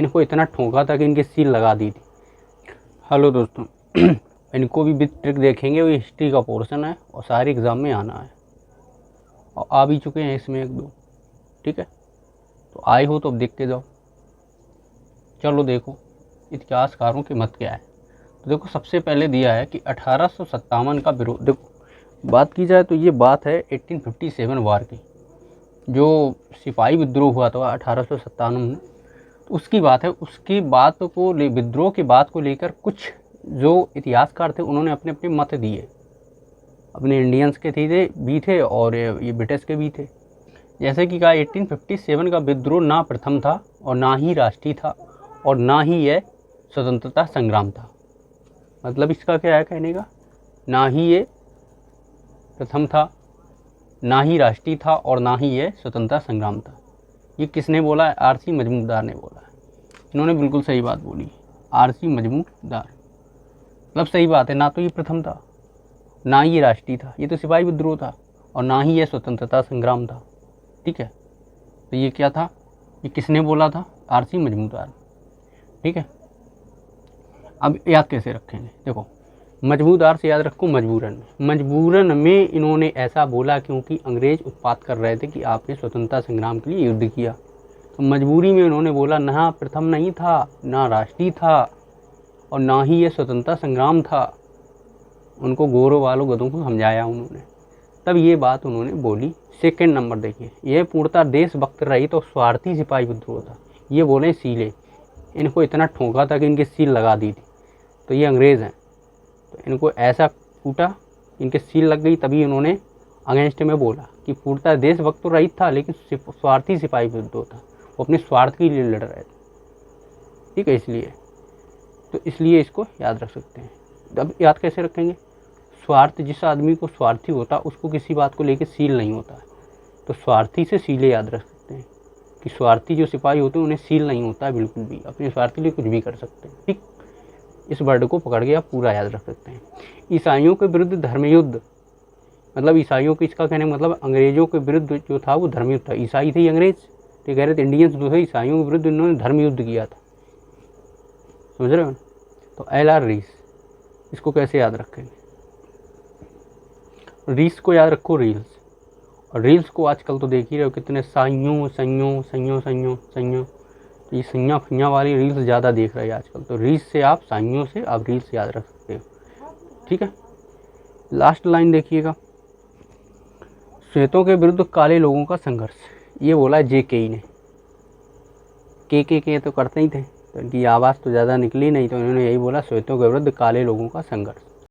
इनको इतना ठोका था कि इनकी सील लगा दी थी। हेलो दोस्तों, इनको भी विद ट्रिक देखेंगे। वो हिस्ट्री का पोर्शन है और सारे एग्ज़ाम में आना है और आ भी चुके हैं इसमें एक दो। ठीक है, तो आए हो तो अब देख के जाओ। चलो देखो इतिहासकारों की मत क्या है। तो देखो सबसे पहले दिया है कि 1857 का विरोध। देखो बात की जाए तो ये बात है 1857 वार की, जो सिपाही विद्रोह हुआ था 1857 में, तो उसकी बात है। उसकी बात को विद्रोह की बात को लेकर कुछ जो इतिहासकार थे उन्होंने अपने अपने मत दिए। अपने इंडियंस के भी थे और ये ब्रिटिश के भी थे। जैसे कि कहा 1857 का विद्रोह ना प्रथम था और ना ही राष्ट्रीय था और ना ही यह स्वतंत्रता संग्राम था। मतलब इसका क्या है कहने का, ना ही ये प्रथम था, ना ही राष्ट्रीय था और ना ही यह स्वतंत्रता संग्राम था। ये किसने बोला है? आरसी मजमूदार ने बोला है। इन्होंने बिल्कुल सही बात बोली। आरसी मजमूदार, मतलब सही बात है। ना तो ये प्रथम था, ना ही ये राष्ट्रीय था, ये तो सिपाही विद्रोह था, और ना ही यह स्वतंत्रता संग्राम था। ठीक है, तो ये क्या था? ये किसने बोला था? आरसी मजमूदार। ठीक है, अब याद कैसे रखेंगे? देखो मजबूदार से याद रखो मजबूरन में। मजबूरन में इन्होंने ऐसा बोला क्योंकि अंग्रेज उत्पात कर रहे थे कि आपने स्वतंत्रता संग्राम के लिए युद्ध किया। तो मजबूरी में उन्होंने बोला ना प्रथम नहीं था, ना राष्ट्रीय था और ना ही ये स्वतंत्रता संग्राम था। उनको गोरों वालों गधों को समझाया उन्होंने, तब ये बात उन्होंने बोली। सेकंड नंबर देखिए, यह पूर्णतः देशभक्त रहित और स्वार्थी सिपाही विद्रोह था। ये बोले सीले, इनको इतना ठोका था कि इनकी सील लगा दी थी। तो ये अंग्रेज़ हैं, तो इनको ऐसा कूटा, इनके सील लग गई। तभी उन्होंने अगेंस्ट में बोला कि पूर्णतः देशभक्त तो रहित था लेकिन स्वार्थी सिपाही विद्रोह था। वो अपने स्वार्थ के लिए लड़ रहे थे। ठीक है, इसलिए इसको याद रख सकते हैं। अब याद कैसे रखेंगे? स्वार्थ, जिस आदमी को स्वार्थी होता उसको किसी बात को लेकर सील नहीं होता है। तो स्वार्थी से सीले याद रख सकते हैं कि स्वार्थी जो सिपाही होते हैं उन्हें सील नहीं होता है बिल्कुल भी, अपने स्वार्थ के लिए कुछ भी कर सकते हैं। ठीक, इस वर्ड को पकड़ के आप पूरा याद रख सकते हैं। ईसाइयों के विरुद्ध धर्मयुद्ध, मतलब ईसाइयों को, इसका कहने मतलब अंग्रेजों के विरुद्ध जो था वो धर्मयुद्ध था। ईसाई थे अंग्रेज, तो कह रहे थे इंडियंस जो है ईसाइयों के विरुद्ध इन्होंने धर्मयुद्ध किया था। समझ रहे हो? तो LR रीस, इसको कैसे याद रखेंगे? रीस को याद रखो रील्स। और रील्स को आजकल तो देख ही रहे हो कितने साइयों सइयों सइयों सइयों सइयों, तो ये सैया फैया वाली रील्स ज़्यादा देख रहे हैं आजकल। तो रील्स से आप, साइयों से आप रील्स याद रख सकते हो। ठीक है, लास्ट लाइन देखिएगा, श्वेतों के विरुद्ध काले लोगों का संघर्ष। ये बोला JK ने। के तो करते ही थे, तो इनकी आवाज़ तो ज़्यादा निकली नहीं, तो इन्होंने यही बोला, श्वेतों के विरुद्ध काले लोगों का संघर्ष।